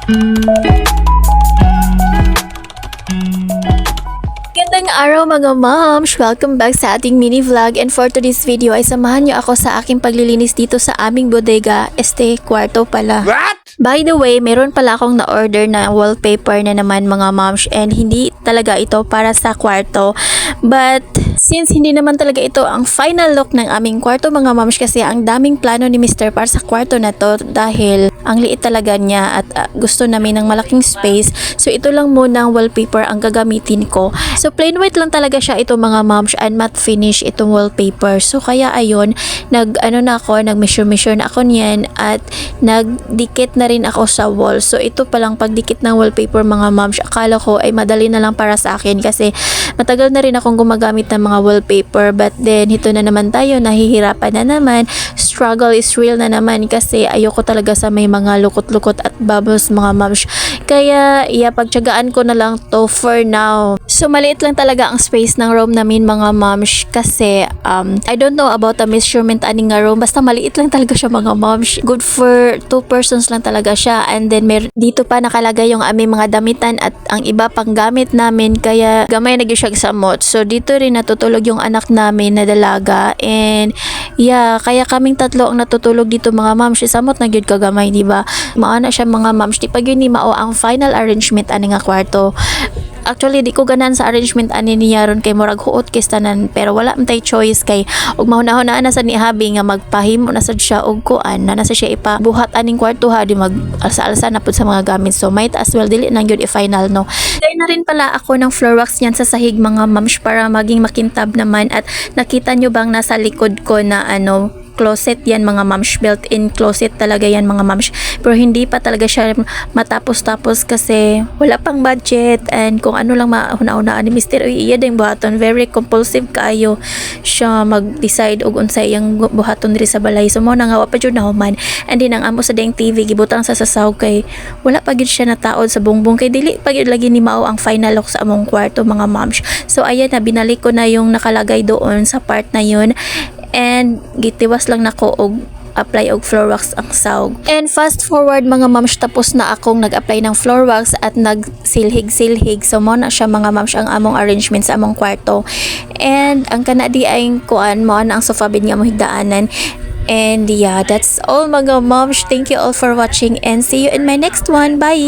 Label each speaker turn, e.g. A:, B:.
A: Magandang araw mga moms! Welcome back sa ating mini vlog, and for today's video ay samahan niyo ako sa aking paglilinis dito sa aming bodega, kwarto pala.
B: What?
A: By the way, meron pala akong na-order na wallpaper na naman mga moms, and hindi talaga ito para sa kwarto. But since hindi naman talaga ito ang final look ng aming kwarto mga moms, kasi ang daming plano ni Mr. para sa kwarto na to dahil ang liit talaga niya at gusto namin ng malaking space. So ito lang muna ang wallpaper ang gagamitin ko. So plain white lang talaga siya ito mga moms, and matte finish itong wallpaper. So kaya ayun, nag-measure na ako niyan at nagdikit na rin ako sa wall. So ito palang pagdikit ng wallpaper mga moms, akala ko ay madali na lang para sa akin kasi matagal na rin akong gumagamit ng mga wallpaper, but then ito na naman tayo, nahihirapan na naman, struggle is real na naman kasi ayoko talaga sa may mga lukot-lukot at bubbles mga moms. Kaya pagtyagaan ko na lang to for now. So maliit lang talaga ang space ng room namin mga moms kasi I don't know about the measurement aning nga room, basta maliit lang talaga siya mga moms. Good for 2 persons lang talaga siya, and then dito pa nakalagay yung aming mga damitan at ang iba pang gamit namin, kaya gamay na gyud siya sa mot. So dito rin natutulog yung anak namin na dalaga, and kaya kaming tatlo ang natutulog dito mga moms. Samot na gyud kagamay, di ba? Maana siya mga moms, di pa gyud ni mao ang final arrangement ani nga kwarto. Actually di ko ganan sa arrangement ani niya ron kay murag huot kay tanan, pero wala man tay choice kay ug mahunahon na sa ni habi nga magpahimo na sad siya og kuan na nasa siya ipabuhat aning kwarto ha, di mag alsa-alsa na pud sa mga gamit. So might as well dili nang gyud i-final no. Dahil na rin pala ako ng floor wax niyan sa sahig mga moms para maging makintab naman, at nakita nyo bang nasa likod ko na closet yan mga moms, built-in closet talaga yan mga moms, pero hindi pa talaga siya matapos-tapos kasi wala pang budget, and kung ano lang mahuna-hunaan ni Mr. iya ding buhaton, very compulsive kayo siya mag-decide og unsay iyang buhaton diri sa balay. So mo na nga wa pa jud nahuman, and din ang amo sa ding TV gibutang sa sasaw kay wala pa gid siya nataod sa bungbong, kay dili pa gid lagi ni mao ang final look sa among kwarto mga moms. So ayan na, binalik ko na yung nakalagay doon sa part na yun, and gitiwas lang nako og apply og floor wax ang sawg. And fast forward mga moms, tapos na akong nag-apply ng floor wax at nagsilhig-silhig. So mo na siya mga moms ang among arrangement sa among kwarto. And ang kanadi ay kuan mo na ang sofa bed nga mo higdaanan. And that's all mga moms. Thank you all for watching, and see you in my next one. Bye!